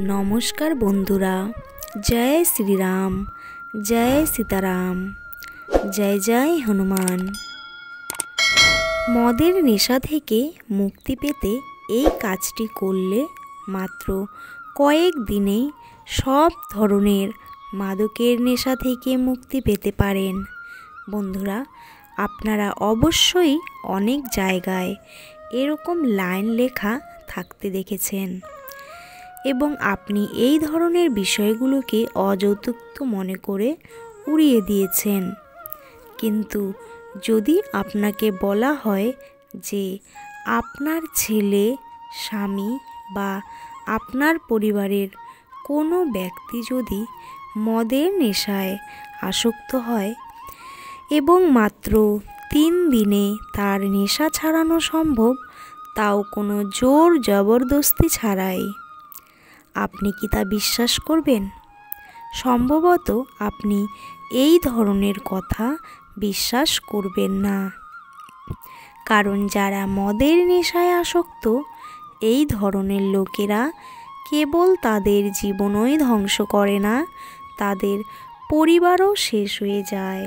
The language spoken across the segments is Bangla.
নমস্কার বন্ধুরা, জয় শ্রীরাম, জয় সীতারাম, জয় জয় হনুমান। মদের নেশা থেকে মুক্তি পেতে এই কাজটি করলে মাত্র কয়েক দিনেই সব ধরনের মাদকের নেশা থেকে মুক্তি পেতে পারেন। বন্ধুরা, আপনারা অবশ্যই অনেক জায়গায় এরকম লাইন লেখা থাকতে দেখেছেন এবং আপনি এই ধরনের বিষয়গুলোকে অযৌক্তিক মনে করে উড়িয়ে দিয়েছেন। কিন্তু যদি আপনাকে বলা হয় যে আপনার ছেলে, স্বামী বা আপনার পরিবারের কোনো ব্যক্তি যদি মদের নেশায় আসক্ত হয় এবং মাত্র 3 দিনে তার নেশা ছাড়ানো সম্ভব, তাও কোনো জোর জবরদস্তি ছাড়াই, আপনি কি তা বিশ্বাস করবেন? সম্ভবত আপনি এই ধরনের কথা বিশ্বাস করবেন না, কারণ যারা মদের নেশায় আসক্ত এই ধরনের লোকেরা কেবল তাদের জীবনই ধ্বংস করে না, তাদের পরিবারও শেষ হয়ে যায়।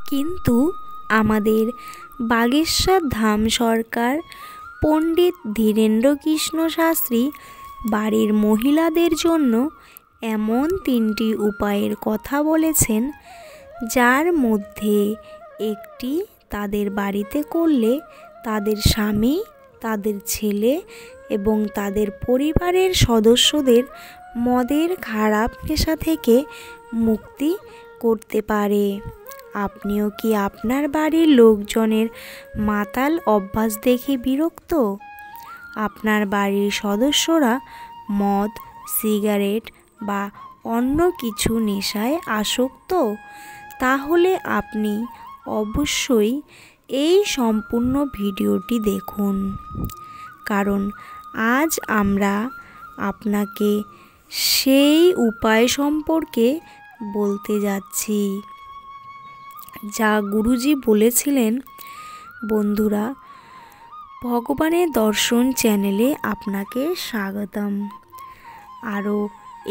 কিন্তু আমাদের বাগেশ্বর ধাম সরকার পণ্ডিত ধীরেন্দ্র কৃষ্ণ শাস্ত্রী বাড়ির মহিলাদের জন্য এমন 3টি উপায়ের কথা বলেছেন, যার মধ্যে একটি তাদের বাড়িতে করলে তাদের স্বামী, তাদের ছেলে এবং তাদের পরিবারের সদস্যদের মদের খারাপ নেশা থেকে মুক্তি করতে পারে। আপনিও কি আপনার বাড়ির লোকজনের মাতাল অভ্যাস দেখে বিরক্ত? আপনার বাড়ির সদস্যরা মদ, সিগারেট বা অন্য কিছু নেশায় আসক্ত? তাহলে আপনি অবশ্যই এই সম্পূর্ণ ভিডিওটি দেখুন, কারণ আজ আমরা আপনাকে সেই উপায় সম্পর্কে বলতে যাচ্ছি যা গুরুজি বলেছিলেন। বন্ধুরা, ভগবানের দর্শন চ্যানেলে আপনাকে স্বাগতম। আরও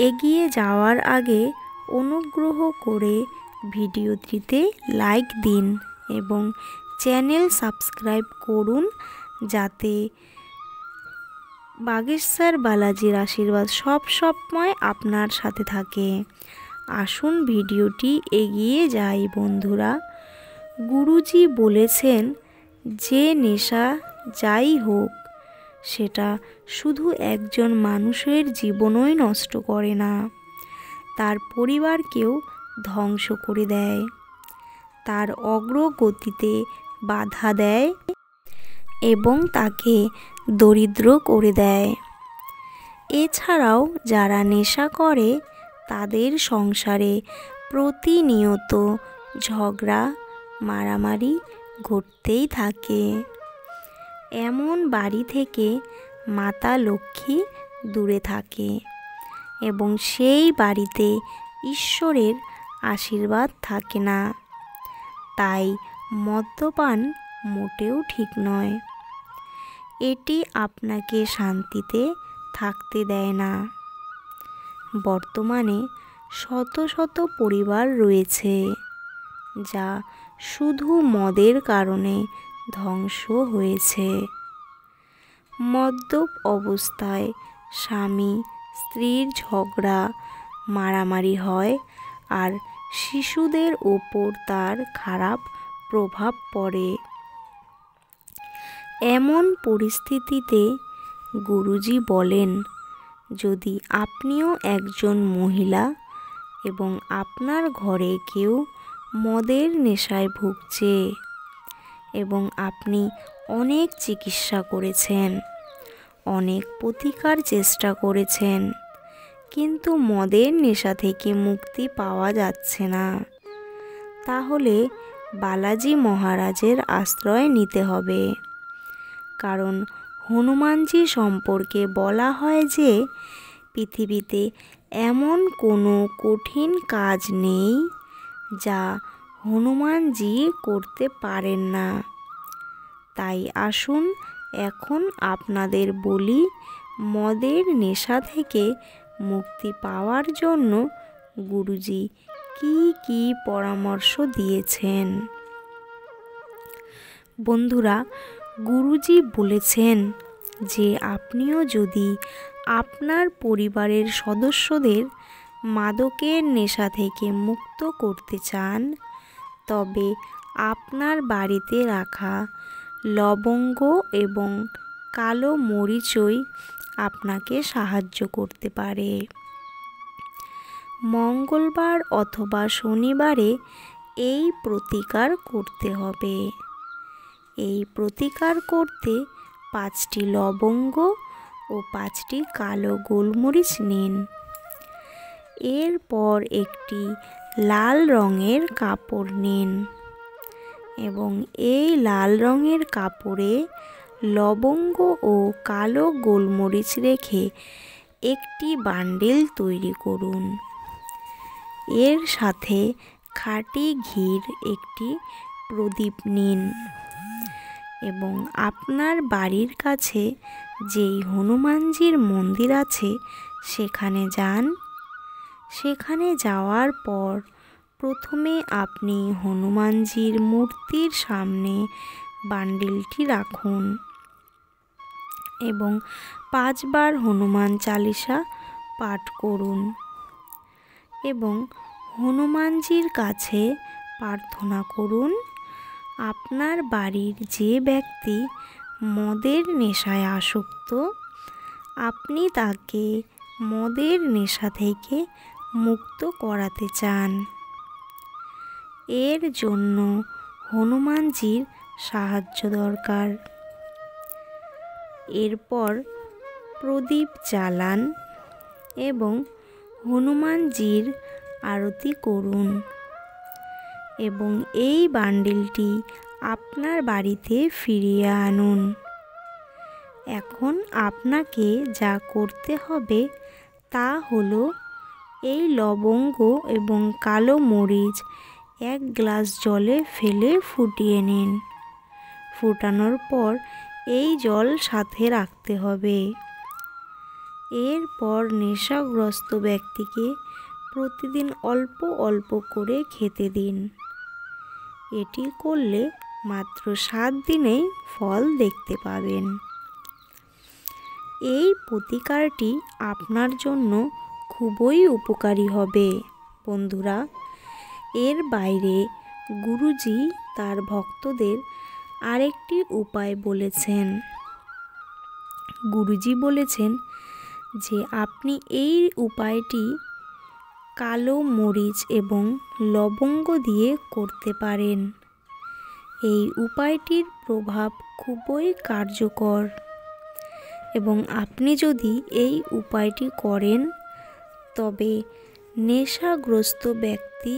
এগিয়ে যাওয়ার আগে অনুগ্রহ করে ভিডিওটিতে লাইক দিন এবং চ্যানেল সাবস্ক্রাইব করুন, যাতে বাগেশ্বর বালাজির আশীর্বাদ সব সময় আপনার সাথে থাকে। আসুন ভিডিওটি এগিয়ে যাই। বন্ধুরা, গুরুজি বলেছেন যে নেশা যাই হোক, সেটা শুধু একজন মানুষের জীবনই নষ্ট করে না, তার পরিবারকেও ধ্বংস করে দেয়, তার অগ্রগতিতে বাধা দেয় এবং তাকে দরিদ্র করে দেয়। এছাড়াও যারা নেশা করে তাদের সংসারে প্রতিনিয়ত ঝগড়া, মারামারি ঘটতেই থাকে। এমন বাড়ি থেকে মাতা লক্ষ্মী দূরে থাকে এবং সেই বাড়িতে ঈশ্বরের আশীর্বাদ থাকে না। তাই মদ্যপান মোটেও ঠিক নয়। এটি আপনাকে শান্তিতে থাকতে দেয় না। বর্তমানে শত শত পরিবার রয়েছে যা শুধু মদের কারণে ধ্বংস হয়েছে। মদ্যপ অবস্থায় স্বামী স্ত্রীর ঝগড়া, মারামারি হয় আর শিশুদের ওপর তার খারাপ প্রভাব পড়ে। এমন পরিস্থিতিতে গুরুজি বলেন, যদি আপনিও একজন মহিলা এবং আপনার ঘরে কেউ মদের নেশায় ভুগছে এবং আপনি অনেক চিকিৎসা করেছেন, অনেক প্রতিকার চেষ্টা করেছেন, কিন্তু মদের নেশা থেকে মুক্তি পাওয়া যাচ্ছে না, তাহলে বালাজি মহারাজের আশ্রয় নিতে হবে। কারণ হনুমানজি সম্পর্কে বলা হয় যে পৃথিবীতে এমন কোনো কঠিন কাজ নেই যা হনুমানজি করতে পারেন না। তাই আসুন এখন আপনাদের বলি মদের নেশা থেকে মুক্তি পাওয়ার জন্য গুরুজি কি কি পরামর্শ দিয়েছেন। বন্ধুরা, গুরুজি বলেছেন যে আপনিও যদি আপনার পরিবারের সদস্যদের মাদকের নেশা থেকে মুক্ত করতে চান, তবে আপনার বাড়িতে রাখা লবঙ্গ এবং কালো মরিচই আপনাকে সাহায্য করতে পারে। মঙ্গলবার অথবা শনিবারে এই প্রতিকার করতে হবে। এই প্রতিকার করতে 5টি লবঙ্গ ও 5টি কালো গোলমরিচ নিন। এরপর একটি লাল রঙের কাপড় নিন এবং এই লাল রঙের কাপড়ে লবঙ্গ ও কালো গোলমরিচ রেখে একটি বান্ডিল তৈরি করুন। এর সাথে খাঁটি ঘির একটি প্রদীপ নিন এবং আপনার বাড়ির কাছে যেই হনুমানজির মন্দির আছে সেখানে যান। সেখানে যাওয়ার পর প্রথমে আপনি হনুমানজির মূর্তির সামনে বান্ডিলটি রাখুন এবং 5 বার হনুমান চালিসা পাঠ করুন এবং হনুমানজির কাছে প্রার্থনা করুন আপনার বাড়ির যে ব্যক্তি মদের নেশায় আসক্ত, আপনি তাকে মদের নেশা থেকে মুক্ত করাতে চান। এর জন্য হনুমানজির সাহায্য দরকার। এরপর প্রদীপ জ্বালান এবং হনুমানজির আরতি করুন এবং এই বান্ডিলটি আপনার বাড়িতে ফিরিয়ে আনুন। এখন আপনাকে যা করতে হবে তা হলো এই লবঙ্গ এবং কালো মরিচ 1 গ্লাস জলে ফেলে ফুটিয়ে নিন। ফুটানোর পর এই জল সাথে রাখতে হবে। এরপর নেশাগ্রস্ত ব্যক্তিকে প্রতিদিন অল্প অল্প করে খেতে দিন। এটি করলে মাত্র 7 দিনেই ফল দেখতে পাবেন। এই প্রতিকারটি আপনার জন্য খুবই উপকারী হবে। বন্ধুরা, এর বাইরে গুরুজি তার ভক্তদের আরেকটি উপায় বলেছেন। গুরুজি বলেছেন যে আপনি এই উপায়টি কালো মরিচ এবং লবঙ্গ দিয়ে করতে পারেন। এই উপায়টির প্রভাব খুবই কার্যকর এবং আপনি যদি এই উপায়টি করেন তবে নেশাগ্রস্ত ব্যক্তি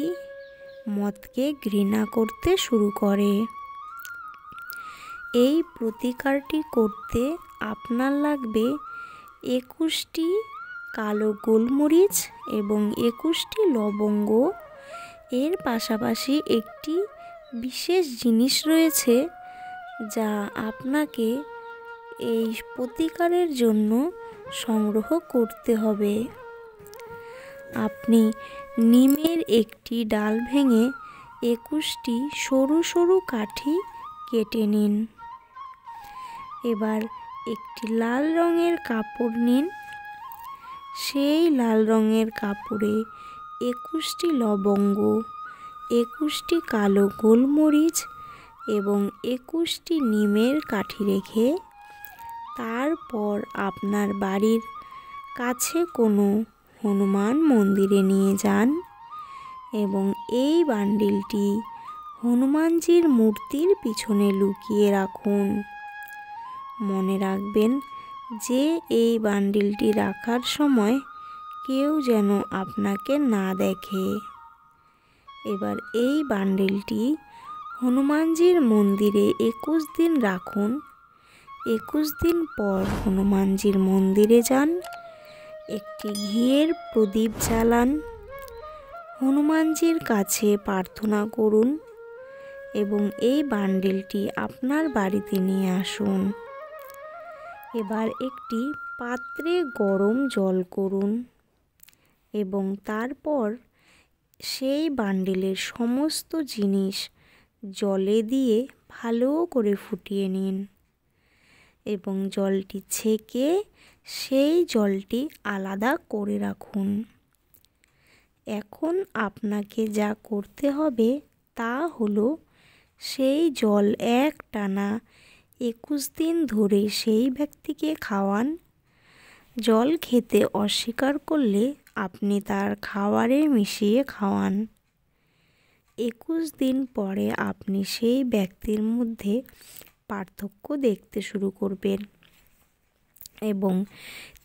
মদকে ঘৃণা করতে শুরু করে। এই প্রতিকারটি করতে আপনার লাগবে 21টি কালো গোলমরিচ এবং 21টি লবঙ্গ। এর পাশাপাশি একটি বিশেষ জিনিস রয়েছে যা আপনাকে এই প্রতিকারের জন্য সংগ্রহ করতে হবে। আপনি নিমের একটি ডাল ভেঙে 21টি সরু সরু কাঠি কেটে নিন। এবার একটি লাল রঙের কাপড় নিন। সেই লাল রঙের কাপড়ে 21টি লবঙ্গ, 21টি কালো গোলমরিচ এবং 21টি নিমের কাঠি রেখে তারপর আপনার বাড়ির কাছে কোনো হনুমান মন্দিরে নিয়ে যান এবং এই বান্ডিলটি হনুমানজির মূর্তির পিছনে লুকিয়ে রাখুন। মনে রাখবেন যে এই বান্ডিলটি রাখার সময় কেউ যেন আপনাকে না দেখে। এবার এই বান্ডিলটি হনুমানজির মন্দিরে 21 দিন রাখুন। 21 দিন পর হনুমানজির মন্দিরে যান, একটি ঘিয়ের প্রদীপ জ্বালান, হনুমানজির কাছে প্রার্থনা করুন এবং এই বান্ডিলটি আপনার বাড়িতে নিয়ে আসুন। এবার একটি পাত্রে গরম জল করুন এবং তারপর সেই বান্ডিলের সমস্ত জিনিস জলে দিয়ে ভালো করে ফুটিয়ে নিন এবং জলটি ছেঁকে সেই জলটি আলাদা করে রাখুন। এখন আপনাকে যা করতে হবে তা হলো সেই জল একটানা 21 দিন ধরে সেই ব্যক্তিকে খাওয়ান। জল খেতে অস্বীকার করলে আপনি তার খাবারে মিশিয়ে খাওয়ান। 21 দিন পরে আপনি সেই ব্যক্তির মধ্যে পার্থক্য দেখতে শুরু করবেন এবং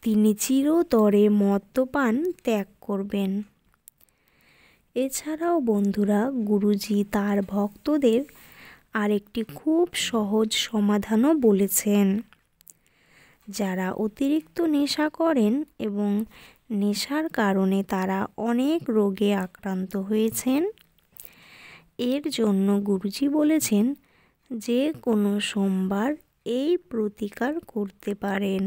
তিনি চিরতরে মদ্যপান ত্যাগ করবেন। এছাড়াও বন্ধুরা, গুরুজি তার ভক্তদের আরেকটি খুব সহজ সমাধানও বলেছেন। যারা অতিরিক্ত নেশা করেন এবং নেশার কারণে তারা অনেক রোগে আক্রান্ত হয়েছেন, এর জন্য গুরুজি বলেছেন যে কোনো সোমবার এই প্রতিকার করতে পারেন।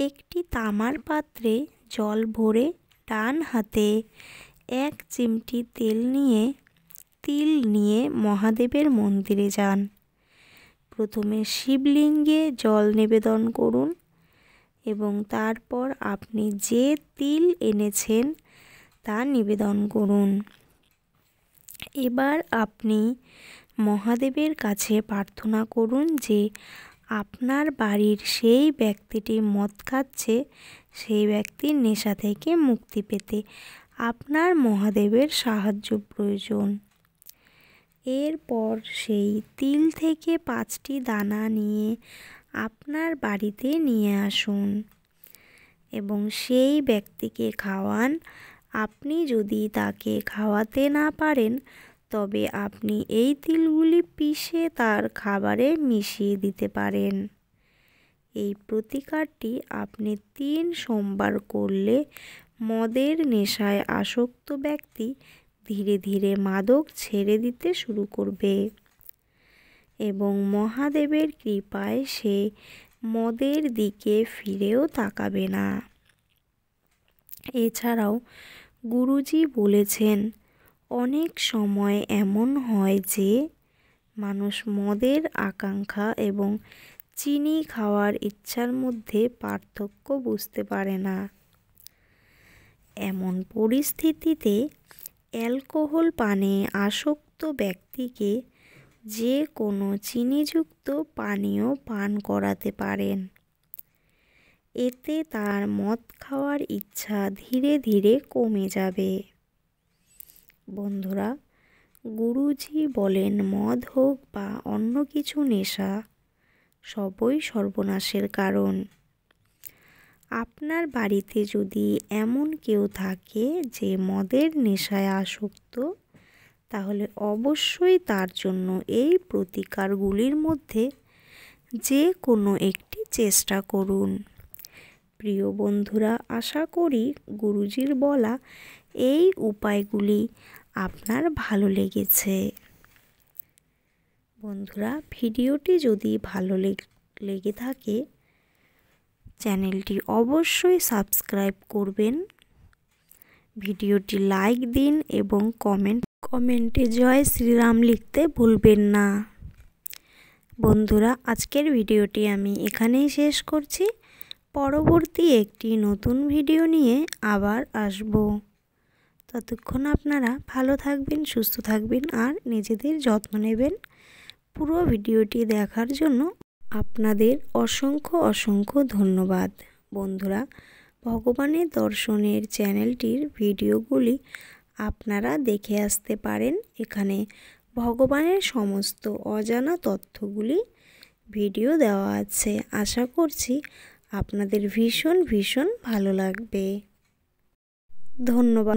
একটি তামার পাত্রে জল ভরে ডান হাতে 1 চিমটি তিল নিয়ে মহাদেবের মন্দিরে যান। প্রথমে শিবলিঙ্গে জল নিবেদন করুন এবং তারপর আপনি যে তিল এনেছেন তা নিবেদন করুন। এবার আপনি মহাদেবের কাছে প্রার্থনা করুন যে আপনার বাড়ির সেই ব্যক্তিটি মদ খাচ্ছে, সেই ব্যক্তির নেশা থেকে মুক্তি পেতে আপনার মহাদেবের সাহায্য প্রয়োজন। এরপর সেই তিল থেকে 5টি দানা নিয়ে আপনার বাড়িতে নিয়ে আসুন এবং সেই ব্যক্তিকে খাওয়ান। আপনি যদি তাকে খাওয়াতে না পারেন তবে আপনি এই তিলগুলি পিষে তার খাবারে মিশিয়ে দিতে পারেন। এই প্রতিকারটি আপনি 3 সোমবার করলে মদের নেশায় আসক্ত ব্যক্তি ধীরে ধীরে মাদক ছেড়ে দিতে শুরু করবে এবং মহাদেবের কৃপায় সে মদের দিকে ফিরেও তাকাবে না। এছাড়াও গুরুজি বলেছেন, অনেক সময় এমন হয় যে মানুষ মদের আকাঙ্ক্ষা এবং চিনি খাওয়ার ইচ্ছার মধ্যে পার্থক্য বুঝতে পারে না। এমন পরিস্থিতিতে অ্যালকোহল পানে আসক্ত ব্যক্তিকে যে কোনো চিনিযুক্ত পানীয় পান করাতে পারেন। এতে তার মদ খাওয়ার ইচ্ছা ধীরে ধীরে কমে যাবে। বন্ধুরা, গুরুজি বলেন মদ হোক বা অন্য কিছু নেশা, সবই সর্বনাশের কারণ। আপনার বাড়িতে যদি এমন কেউ থাকে যে মদের নেশায় আসক্ত, তাহলে অবশ্যই তার জন্য এই প্রতিকারগুলির মধ্যে যে কোনো একটি চেষ্টা করুন। প্রিয় বন্ধুরা, আশা করি গুরুজির বলা এই উপায়গুলি আপনার ভালো লেগেছে। বন্ধুরা, ভিডিওটি যদি ভালো লেগে থাকে চ্যানেলটি অবশ্যই সাবস্ক্রাইব করবেন, ভিডিওটি লাইক দিন এবং কমেন্টে জয় শ্রীরাম লিখতে ভুলবেন না। বন্ধুরা, আজকের ভিডিওটি আমি এখানেই শেষ করছি। পরবর্তী একটি নতুন ভিডিও নিয়ে আবার আসব। ততক্ষণ আপনারা ভালো থাকবেন, সুস্থ থাকবেন আর নিজেদের যত্ন নেবেন। পুরো ভিডিওটি দেখার জন্য আপনাদের অসংখ্য ধন্যবাদ। বন্ধুরা, ভগবানের দর্শনের চ্যানেলটির ভিডিওগুলি আপনারা দেখে আসতে পারেন। এখানে ভগবানের সমস্ত অজানা তথ্যগুলি ভিডিও দেওয়া আছে। আশা করছি আপনাদের ভীষণ ভালো লাগবে। ধন্যবাদ।